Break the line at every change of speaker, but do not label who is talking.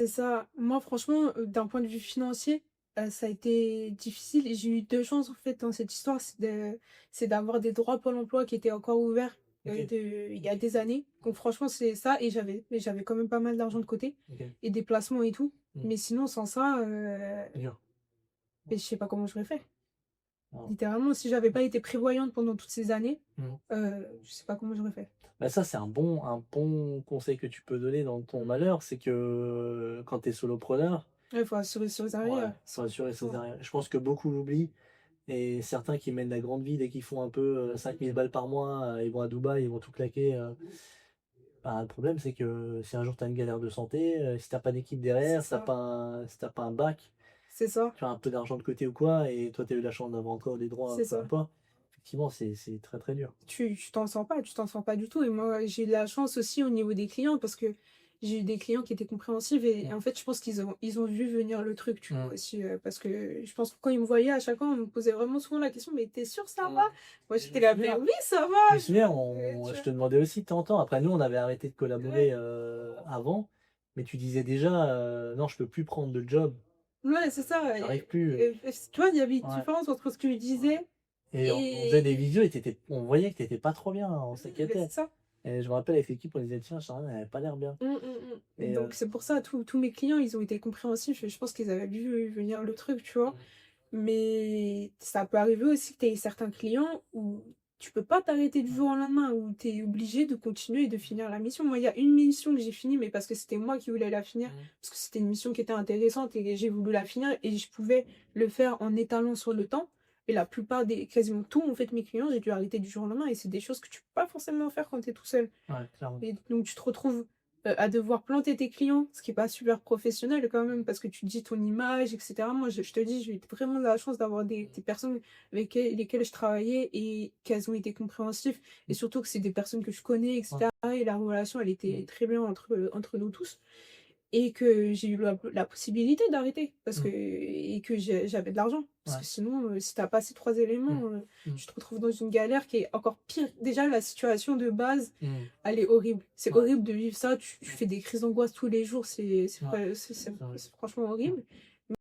C'est ça. Moi, franchement, d'un point de vue financier, ça a été difficile et j'ai eu 2 chances, en fait, dans cette histoire. C'est d'avoir des droits Pôle emploi qui étaient encore ouverts,
OK.
il y a des années. Donc franchement, c'est ça et j'avais quand même pas mal d'argent de côté
OK.
et des placements et tout.
Mmh.
Mais sinon, sans ça,
C'est dur.
beh, je sais pas comment j'aurais fait.
Ah.
Littéralement, si j'avais pas été prévoyante pendant toutes ces années,
Mmh.
je sais pas comment j'aurais fait.
Bah, ça, c'est un bon conseil que tu peux donner dans ton malheur, c'est que quand tu es solopreneur,
Ouais, faut assurer sur les
ouais,
arrières.
faut assurer ses
Faut
arrières. Je pense que beaucoup l'oublient et certains qui mènent la grande vie dès qu'ils font un peu, 5 000 balles par mois, ils vont à Dubaï, ils vont tout claquer, bah, le problème, c'est que si un jour tu as une galère de santé, si tu pas d'équipe
c'est
derrière,
ça,
si tu pas un bac,
c'est ça,
tu as un peu d'argent de côté ou quoi et toi, tu as eu la chance d'avoir encore des droits
c'est
Pôle
ça.
emploi, effectivement, c'est très, très dur.
Tu t'en sens pas du tout et moi, j'ai eu de la chance aussi au niveau des clients parce que j'ai eu des clients qui étaient compréhensifs et
Mmh.
en fait, je pense qu'ils ont vu venir le truc, tu
Mmh.
vois? Aussi, parce que je pense que quand ils me voyaient, à chaque fois, on me posait vraiment souvent la question: «Mais tu es sûr ça
Mmh.
va?» Moi,
Et je
j'étais
me
là: «Beh,
souviens
oui, ça
je me
va!»
souviens,
Tu
je
vois?
te demandais aussi de temps en temps. Après nous, on avait arrêté de collaborer,
Ouais,
avant, mais tu disais déjà, «Non, je peux plus prendre de job,
ouais, c'est ça
j'arrive plus».
et tu vois, il y avait une
Ouais,
différence entre ce que je
ouais
disais
et on faisait des
et
visios et on voyait que tu étais pas trop bien, on
beh, c'est
s'inquiétait
ça.
et je me rappelle avec l'équipe, on disait: «Tiens, Charles, elle avait pas l'air bien»
Et
et
donc c'est pour ça, tous mes clients, ils ont été compréhensifs et je pense qu'ils avaient vu venir le truc, tu vois?
mmh,
Mais ça peut arriver aussi que tu aies certains clients où tu peux pas t'arrêter du
mmh,
jour au lendemain, où tu es obligé de continuer et de finir la mission. Moi, il y a une mission que j'ai finie, mais parce que c'était moi qui voulais la finir,
mmh,
parce que c'était une mission qui était intéressante et j'ai voulu la finir et je pouvais le faire en étalant sur le temps. Et la plupart des quasiment tous, en fait, mes clients, j'ai dû arrêter du jour au lendemain et c'est des choses que tu peux pas forcément faire quand tu es tout seul.
ouais, clairement.
Et donc tu te retrouves, à devoir planter tes clients, ce qui est pas super professionnel quand même parce que tu dis ton image et cetera. Moi, je te dis, j'ai eu vraiment de la chance d'avoir des personnes avec lesquelles je travaillais et qu'elles ont été compréhensifs et
Mmh,
surtout que c'est des personnes que je connais et
ouais,
cetera et la relation, elle
mmh,
était très bien entre nous tous. Et que j'ai eu la possibilité d'arrêter parce que
mmh,
et que j'avais de l'argent. Parce
ouais,
que sinon, si tu as pas ces 3
mmh,
éléments,
mmh,
tu te retrouves dans une galère qui est encore pire. Déjà, la situation de base,
mmh,
elle est horrible. C'est
ouais,
horrible de vivre ça, tu
mmh,
fais des crises d'angoisse tous les jours,
ouais, c'est vrai.
c'est franchement horrible